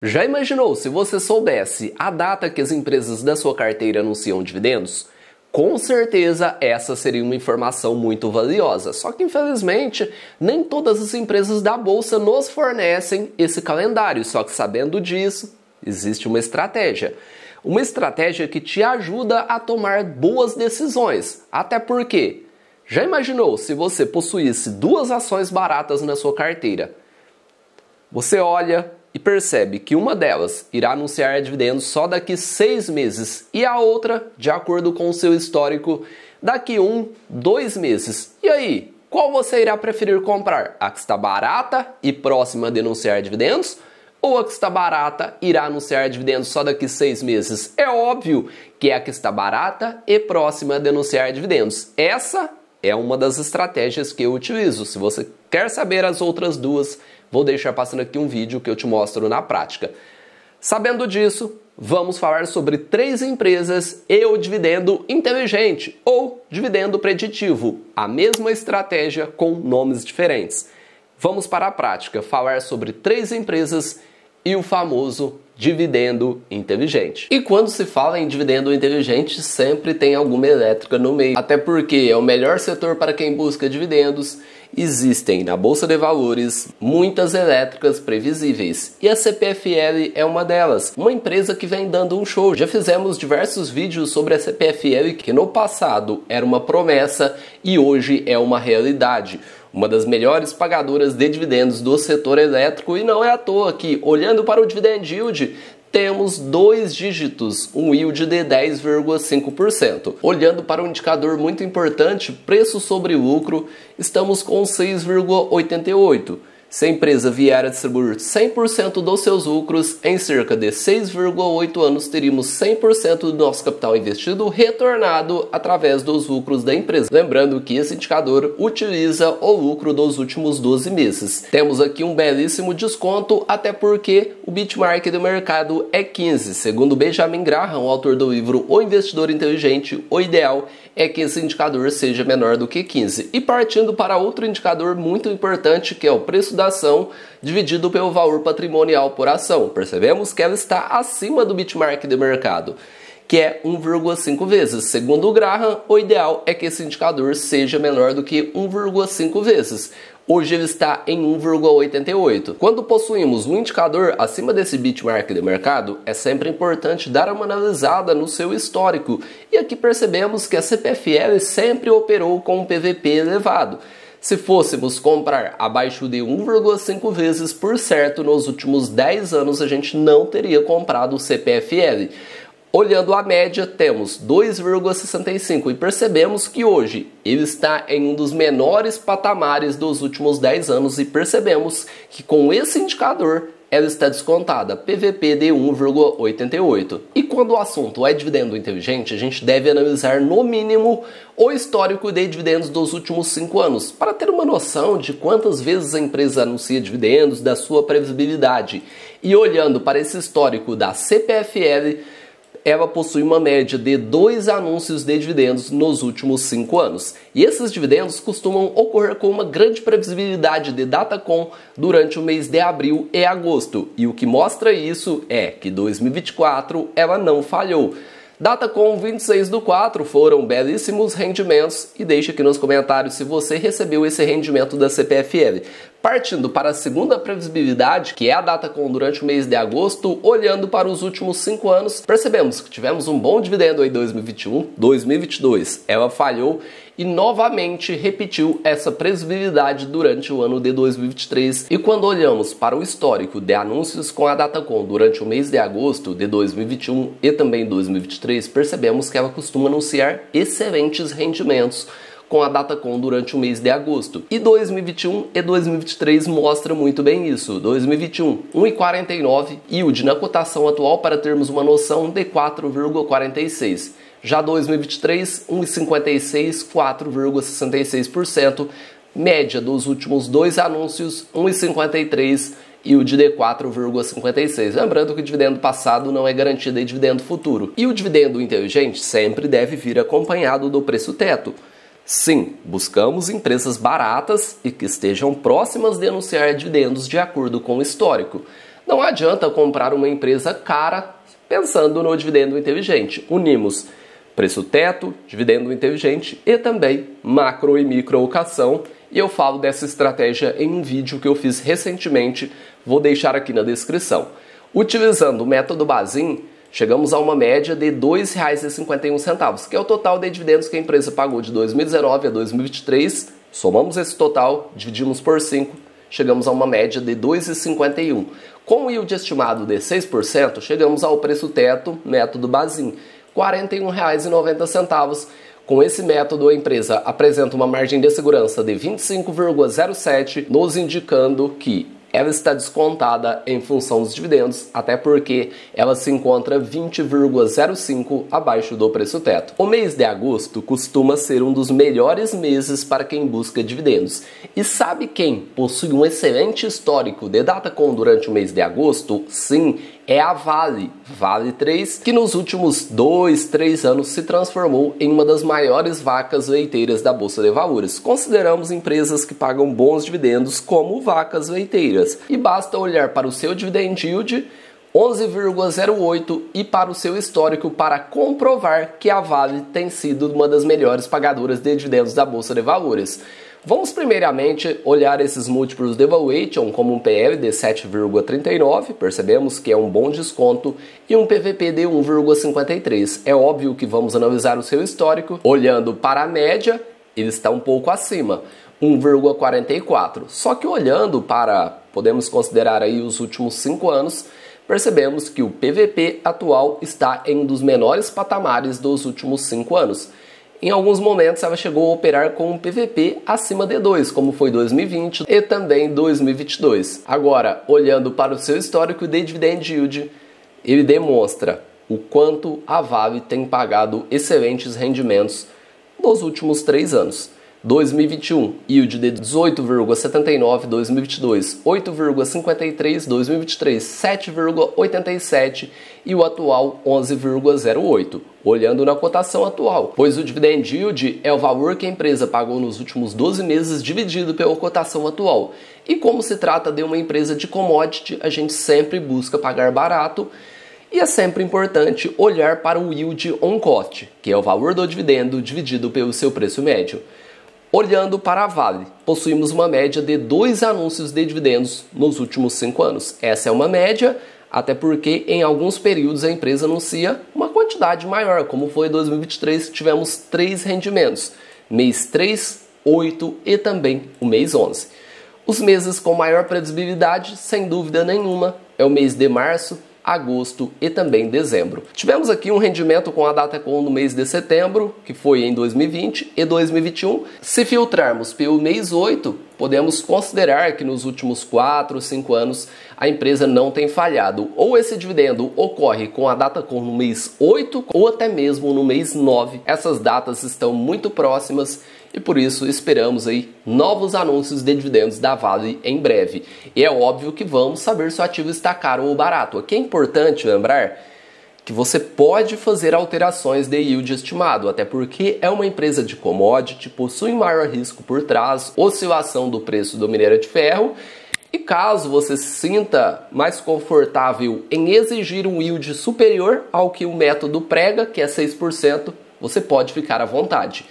Já imaginou se você soubesse a data que as empresas da sua carteira anunciam dividendos? Com certeza essa seria uma informação muito valiosa, só que infelizmente nem todas as empresas da bolsa nos fornecem esse calendário, só que sabendo disso, existe uma estratégia. Uma estratégia que te ajuda a tomar boas decisões, até porque, já imaginou se você possuísse duas ações baratas na sua carteira? Você olha e percebe que uma delas irá anunciar dividendos só daqui 6 meses e a outra, de acordo com o seu histórico, daqui 2 meses. E aí, qual você irá preferir comprar? A que está barata e próxima de anunciar dividendos? Ou a que está barata irá anunciar dividendos só daqui 6 meses? É óbvio que é a que está barata e próxima de anunciar dividendos. Essa é uma das estratégias que eu utilizo. Se você quer saber as outras duas, vou deixar passando aqui um vídeo que eu te mostro na prática. Sabendo disso, vamos falar sobre 3 empresas e o dividendo inteligente ou dividendo preditivo. A mesma estratégia com nomes diferentes. Vamos para a prática, falar sobre 3 empresas e o famoso dividendo inteligente. E quando se fala em dividendo inteligente, sempre tem alguma elétrica no meio. Até porque é o melhor setor para quem busca dividendos. Existem na Bolsa de Valores muitas elétricas previsíveis. E a CPFL é uma delas. Uma empresa que vem dando um show. Já fizemos diversos vídeos sobre a CPFL, que no passado era uma promessa e hoje é uma realidade. Uma das melhores pagadoras de dividendos do setor elétrico, e não é à toa que, olhando para o dividend yield, temos 2 dígitos, um yield de 10,5%. Olhando para um indicador muito importante, preço sobre lucro, estamos com 6,88%. Se a empresa vier a distribuir 100% dos seus lucros, em cerca de 6,8 anos teríamos 100% do nosso capital investido retornado através dos lucros da empresa. Lembrando que esse indicador utiliza o lucro dos últimos 12 meses. Temos aqui um belíssimo desconto, até porque o benchmark do mercado é 15. Segundo Benjamin Graham, o autor do livro O Investidor Inteligente, o ideal é que esse indicador seja menor do que 15. E partindo para outro indicador muito importante, que é o preço da ação dividido pelo valor patrimonial por ação. Percebemos que ela está acima do benchmark do mercado, que é 1,5 vezes. Segundo o Graham, o ideal é que esse indicador seja menor do que 1,5 vezes. Hoje ele está em 1,88. Quando possuímos um indicador acima desse benchmark de mercado, é sempre importante dar uma analisada no seu histórico. E aqui percebemos que a CPFL sempre operou com um PVP elevado. Se fôssemos comprar abaixo de 1,5 vezes, por certo, nos últimos 10 anos a gente não teria comprado o CPFL. Olhando a média, temos 2,65 e percebemos que hoje ele está em um dos menores patamares dos últimos 10 anos e percebemos que com esse indicador ela está descontada, PVP de 1,88. E quando o assunto é dividendo inteligente, a gente deve analisar no mínimo o histórico de dividendos dos últimos 5 anos, para ter uma noção de quantas vezes a empresa anuncia dividendos, da sua previsibilidade. E olhando para esse histórico da CPFL, ela possui uma média de 2 anúncios de dividendos nos últimos 5 anos. E esses dividendos costumam ocorrer com uma grande previsibilidade de Datacom durante o mês de abril e agosto. E o que mostra isso é que 2024 ela não falhou. Datacom 26/4 foram belíssimos rendimentos e deixe aqui nos comentários se você recebeu esse rendimento da CPFL. Partindo para a segunda previsibilidade, que é a Datacom durante o mês de agosto, olhando para os últimos 5 anos, percebemos que tivemos um bom dividendo em 2021, 2022 ela falhou e novamente repetiu essa previsibilidade durante o ano de 2023. E quando olhamos para o histórico de anúncios com a Datacom durante o mês de agosto de 2021 e também 2023, percebemos que ela costuma anunciar excelentes rendimentos com a Datacom durante o mês de agosto. E 2021 e 2023 mostra muito bem isso. 2021, 1,49, yield na cotação atual, para termos uma noção, de 4,46. Já 2023, 1,56, 4,66%. Média dos últimos 2 anúncios, 1,53, yield de 4,56. Lembrando que o dividendo passado não é garantia de dividendo futuro. E o dividendo inteligente sempre deve vir acompanhado do preço teto. Sim, buscamos empresas baratas e que estejam próximas de anunciar dividendos de acordo com o histórico. Não adianta comprar uma empresa cara pensando no dividendo inteligente. Unimos preço teto, dividendo inteligente e também macro e micro alocação. E eu falo dessa estratégia em um vídeo que eu fiz recentemente, vou deixar aqui na descrição. Utilizando o método Bazin, chegamos a uma média de R$ 2,51, que é o total de dividendos que a empresa pagou de 2019 a 2023. Somamos esse total, dividimos por 5, chegamos a uma média de R$ 2,51. Com o yield estimado de 6%, chegamos ao preço teto, método Bazin, R$ 41,90. Com esse método, a empresa apresenta uma margem de segurança de 25,07, nos indicando que ela está descontada em função dos dividendos, até porque ela se encontra 20,05 abaixo do preço teto. O mês de agosto costuma ser um dos melhores meses para quem busca dividendos. E sabe quem possui um excelente histórico de Datacom durante o mês de agosto? Sim, é a Vale 3, que nos últimos 2-3 anos se transformou em uma das maiores vacas leiteiras da Bolsa de Valores. Consideramos empresas que pagam bons dividendos como vacas leiteiras. E basta olhar para o seu dividend yield, 11,08, e para o seu histórico para comprovar que a Vale tem sido uma das melhores pagadoras de dividendos da Bolsa de Valores. Vamos primeiramente olhar esses múltiplos de valuation como um PL de 7,39, percebemos que é um bom desconto, e um PVP de 1,53. É óbvio que vamos analisar o seu histórico, olhando para a média, ele está um pouco acima, 1,44. Só que olhando para, podemos considerar aí os últimos 5 anos, percebemos que o PVP atual está em um dos menores patamares dos últimos 5 anos. Em alguns momentos ela chegou a operar com um PVP acima de 2, como foi 2020 e também 2022. Agora, olhando para o seu histórico de dividend yield, ele demonstra o quanto a Vale tem pagado excelentes rendimentos nos últimos 3 anos. 2021, yield de 18,79, 2022, 8,53, 2023, 7,87 e o atual 11,08. Olhando na cotação atual, pois o dividend yield é o valor que a empresa pagou nos últimos 12 meses dividido pela cotação atual. E como se trata de uma empresa de commodity, a gente sempre busca pagar barato. E é sempre importante olhar para o yield on cost, que é o valor do dividendo dividido pelo seu preço médio. Olhando para a Vale, possuímos uma média de 2 anúncios de dividendos nos últimos 5 anos. Essa é uma média, até porque em alguns períodos a empresa anuncia uma quantidade maior, como foi em 2023, tivemos 3 rendimentos, mês 3, 8 e também o mês 11. Os meses com maior previsibilidade, sem dúvida nenhuma, é o mês de março, agosto e também dezembro. Tivemos aqui um rendimento com a Datacom no mês de setembro, que foi em 2020 e 2021. Se filtrarmos pelo mês 8, podemos considerar que nos últimos 4, 5 anos a empresa não tem falhado. Ou esse dividendo ocorre com a Datacom no mês 8 ou até mesmo no mês 9. Essas datas estão muito próximas e por isso esperamos aí novos anúncios de dividendos da Vale em breve. E é óbvio que vamos saber se o ativo está caro ou barato. Aqui é importante lembrar que você pode fazer alterações de yield estimado, até porque é uma empresa de commodity, possui maior risco por trás, oscilação do preço do minério de ferro. E caso você se sinta mais confortável em exigir um yield superior ao que o método prega, que é 6%, você pode ficar à vontade.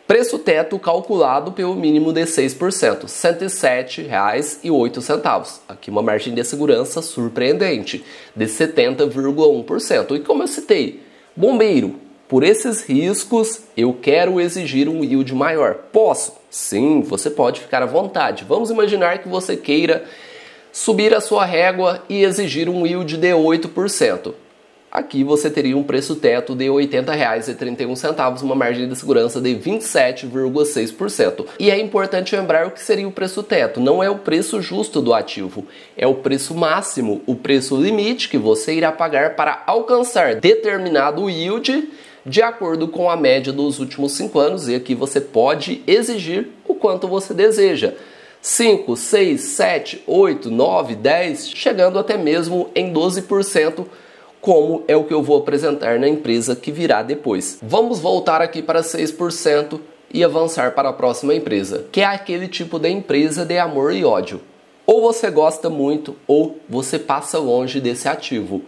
Preço teto calculado pelo mínimo de 6%, R$ 107,08. Aqui uma margem de segurança surpreendente, de 70,1%. E como eu citei, bombeiro, por esses riscos eu quero exigir um yield maior. Posso? Sim, você pode ficar à vontade. Vamos imaginar que você queira subir a sua régua e exigir um yield de 8%. Aqui você teria um preço teto de R$ 80,31, uma margem de segurança de 27,6%. E é importante lembrar o que seria o preço teto. Não é o preço justo do ativo, é o preço máximo, o preço limite que você irá pagar para alcançar determinado yield de acordo com a média dos últimos 5 anos. E aqui você pode exigir o quanto você deseja. 5, 6, 7, 8, 9, 10, chegando até mesmo em 12%, como é o que eu vou apresentar na empresa que virá depois. Vamos voltar aqui para 6% e avançar para a próxima empresa, que é aquele tipo de empresa de amor e ódio. Ou você gosta muito ou você passa longe desse ativo.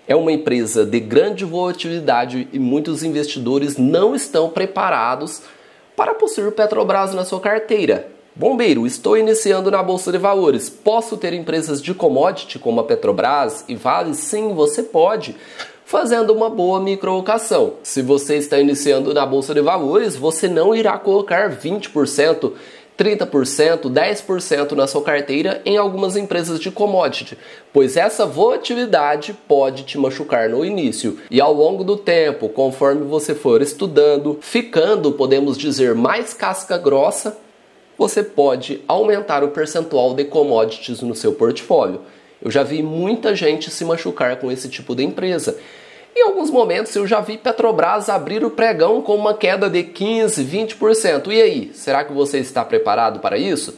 É uma empresa de grande volatilidade e muitos investidores não estão preparados para possuir Petrobras na sua carteira. Bombeiro, estou iniciando na Bolsa de Valores. Posso ter empresas de commodity como a Petrobras e Vale? Sim, você pode, fazendo uma boa microalocação. Se você está iniciando na Bolsa de Valores, você não irá colocar 20%, 30%, 10% na sua carteira em algumas empresas de commodity, pois essa volatilidade pode te machucar no início. E ao longo do tempo, conforme você for estudando, ficando, podemos dizer, mais casca grossa, você pode aumentar o percentual de commodities no seu portfólio. Eu já vi muita gente se machucar com esse tipo de empresa. Em alguns momentos eu já vi Petrobras abrir o pregão com uma queda de 15%, 20%. E aí, será que você está preparado para isso?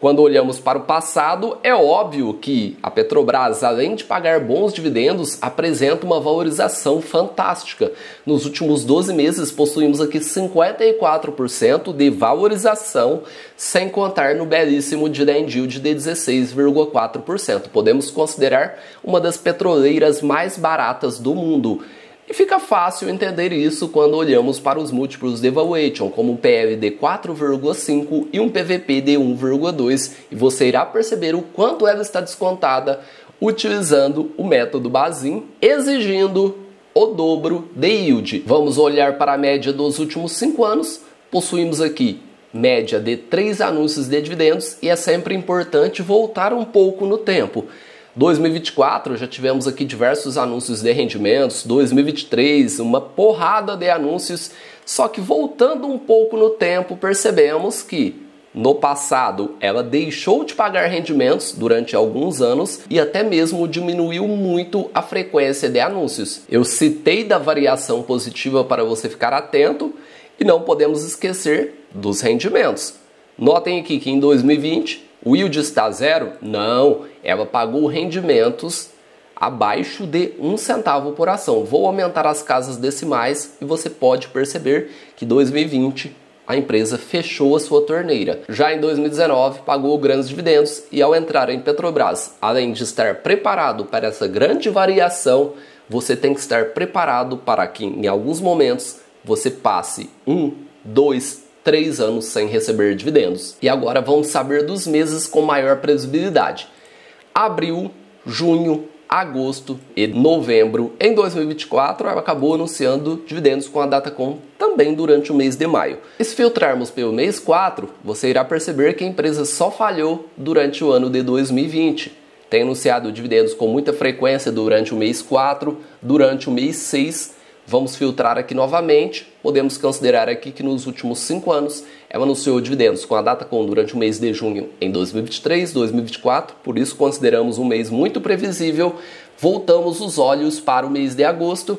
Quando olhamos para o passado, é óbvio que a Petrobras, além de pagar bons dividendos, apresenta uma valorização fantástica. Nos últimos 12 meses possuímos aqui 54% de valorização, sem contar no belíssimo dividend yield de 16,4%. Podemos considerar uma das petroleiras mais baratas do mundo. E fica fácil entender isso quando olhamos para os múltiplos de valuation, como um PL de 4,5 e um PVP de 1,2, e você irá perceber o quanto ela está descontada utilizando o método Bazin, exigindo o dobro de yield. Vamos olhar para a média dos últimos 5 anos. Possuímos aqui média de 3 anúncios de dividendos e é sempre importante voltar um pouco no tempo. 2024 já tivemos aqui diversos anúncios de rendimentos, 2023 uma porrada de anúncios, só que voltando um pouco no tempo percebemos que no passado ela deixou de pagar rendimentos durante alguns anos e até mesmo diminuiu muito a frequência de anúncios. Eu citei da variação positiva para você ficar atento e não podemos esquecer dos rendimentos. Notem aqui que em 2020 o yield está zero? Não, ela pagou rendimentos abaixo de 1 centavo por ação. Vou aumentar as casas decimais e você pode perceber que em 2020 a empresa fechou a sua torneira. Já em 2019 pagou grandes dividendos e ao entrar em Petrobras, além de estar preparado para essa grande variação, você tem que estar preparado para que em alguns momentos você passe 1, 2, 3 anos sem receber dividendos. E agora vamos saber dos meses com maior previsibilidade. Abril, junho, agosto e novembro. Em 2024, ela acabou anunciando dividendos com a Datacom também durante o mês de maio. E se filtrarmos pelo mês 4, você irá perceber que a empresa só falhou durante o ano de 2020. Tem anunciado dividendos com muita frequência durante o mês 4, durante o mês 6. Vamos filtrar aqui novamente, podemos considerar aqui que nos últimos 5 anos ela anunciou dividendos com a Datacom durante o mês de junho em 2023, 2024, por isso consideramos um mês muito previsível. Voltamos os olhos para o mês de agosto,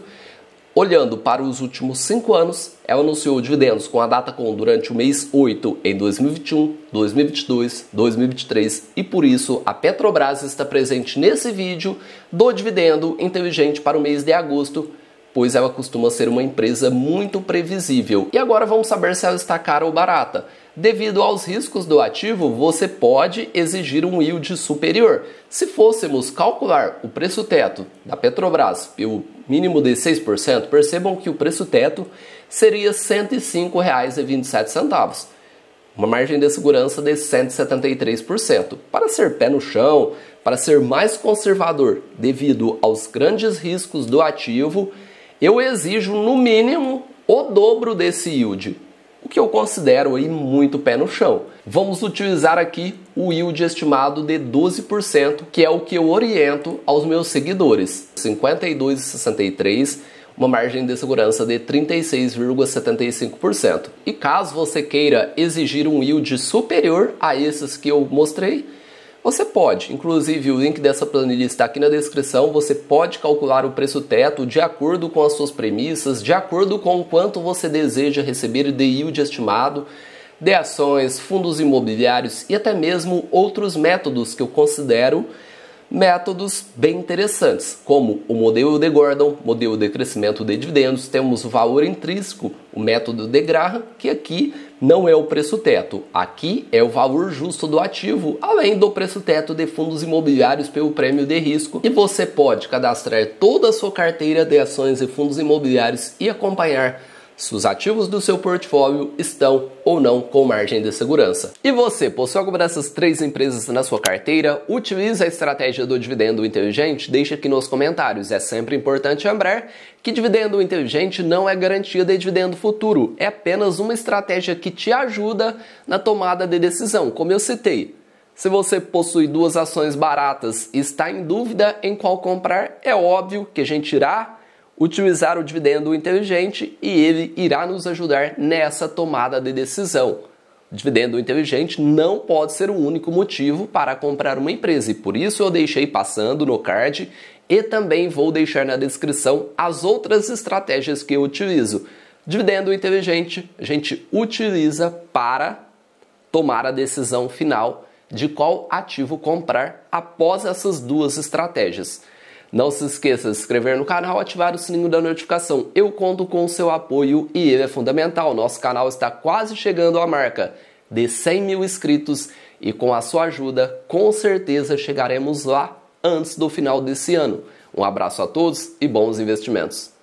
olhando para os últimos 5 anos, ela anunciou dividendos com a Datacom durante o mês 8 em 2021, 2022, 2023 e por isso a Petrobras está presente nesse vídeo do dividendo inteligente para o mês de agosto, pois ela costuma ser uma empresa muito previsível. E agora vamos saber se ela está cara ou barata. Devido aos riscos do ativo, você pode exigir um yield superior. Se fôssemos calcular o preço teto da Petrobras pelo mínimo de 6%, percebam que o preço teto seria R$ 105,27. Uma margem de segurança de 173%. Para ser pé no chão, para ser mais conservador devido aos grandes riscos do ativo, eu exijo no mínimo o dobro desse yield, o que eu considero aí muito pé no chão. Vamos utilizar aqui o yield estimado de 12%, que é o que eu oriento aos meus seguidores. 52,63%, uma margem de segurança de 36,75%. E caso você queira exigir um yield superior a esses que eu mostrei, você pode, inclusive o link dessa planilha está aqui na descrição, você pode calcular o preço teto de acordo com as suas premissas, de acordo com o quanto você deseja receber de yield estimado, de ações, fundos imobiliários e até mesmo outros métodos que eu considero métodos bem interessantes, como o modelo de Gordon, modelo de crescimento de dividendos, temos o valor intrínseco, o método de Graham, que aqui não é o preço teto. Aqui é o valor justo do ativo, além do preço teto de fundos imobiliários pelo prêmio de risco. E você pode cadastrar toda a sua carteira de ações e fundos imobiliários e acompanhar se os ativos do seu portfólio estão ou não com margem de segurança. E você possui alguma dessas 3 empresas na sua carteira? Utilize a estratégia do dividendo inteligente? Deixe aqui nos comentários. É sempre importante lembrar que dividendo inteligente não é garantia de dividendo futuro. É apenas uma estratégia que te ajuda na tomada de decisão, como eu citei. Se você possui 2 ações baratas e está em dúvida em qual comprar, é óbvio que a gente irá utilizar o dividendo inteligente e ele irá nos ajudar nessa tomada de decisão. O dividendo inteligente não pode ser o único motivo para comprar uma empresa e por isso eu deixei passando no card e também vou deixar na descrição as outras estratégias que eu utilizo. Dividendo inteligente a gente utiliza para tomar a decisão final de qual ativo comprar após essas 2 estratégias. Não se esqueça de se inscrever no canal e ativar o sininho da notificação. Eu conto com o seu apoio e ele é fundamental. Nosso canal está quase chegando à marca de 100 mil inscritos e com a sua ajuda, com certeza chegaremos lá antes do final desse ano. Um abraço a todos e bons investimentos!